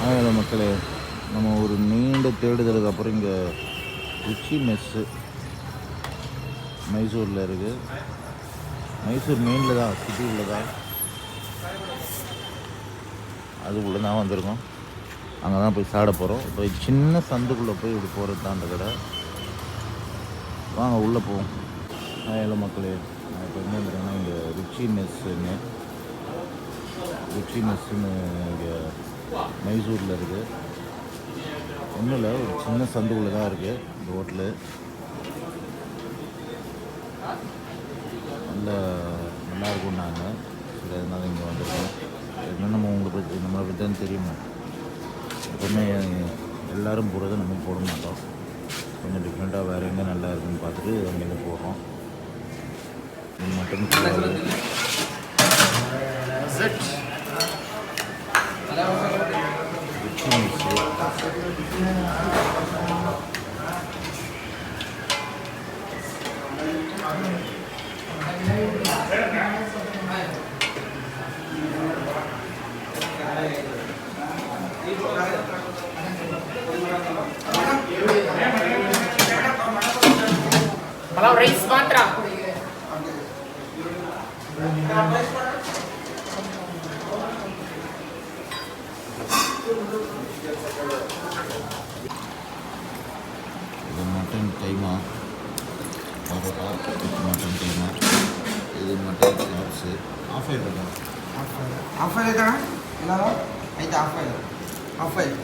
அதனால் மக்களே, நம்ம ஒரு நீண்ட தேடுதலுக்கு அப்புறம் இங்கே ருச்சி மெஸ்ஸு மைசூரில் இருக்குது. மைசூர் மெயினில் தான், சிட்டி உள்ள தான், அதுக்குள்ளே தான் வந்திருக்கோம். அங்கே தான் போய் சாப்பிட போகிறோம். இப்போ சின்ன சந்துக்குள்ளே போய் இப்படி போகிறது தான் அந்த கடை. வாங்க உள்ளே போவோம். ஹலோ மக்களே, நான் இப்போ என்ன பண்ணுறேன்னா இங்கே ருச்சி மெஸ்ஸுன்னு இங்கே மைசூரில் இருக்குது. ஒன்றும் இல்லை, ஒரு சின்ன சந்துக்குள்ளே தான் இருக்குது இந்த ஹோட்டலு. நல்லா இருக்கும். நாங்கள் சரி அதனால இங்கே வந்திருக்கோம். என்ன நம்ம நம்மளை பற்றி தான் தெரியுமா, எப்பவுமே எல்லோரும் போகிறத நம்ம போட மாட்டோம். கொஞ்சம் டிஃப்ரெண்ட்டாக வேறு எங்கே நல்லா இருக்குன்னு பார்த்துட்டு அங்கேருந்து போடுறோம். Mutton Kalau rice matra. இது மட்டன் கைமா பரோட்டா, மட்டன் கைமா, இது மட்டன் சாப்ஸு. ஆஃப் ஆயில் இருக்கா? ஆஃப் ஆயில் இருக்கா? எல்லாரும் ஐந்து half boil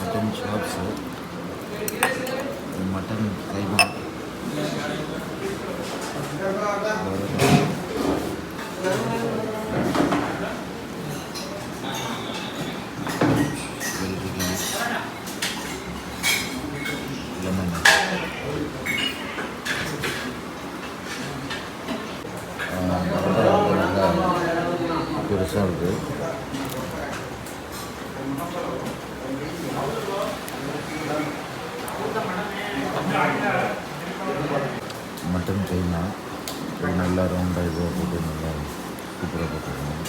mutton chops, mutton keema, lemon. பெருசாக இருக்குது. மட்டன் கைமா நல்லா ரவுண்டாக இதாக போட்டு நல்லா சூப்பராக போட்டுருக்கோம்.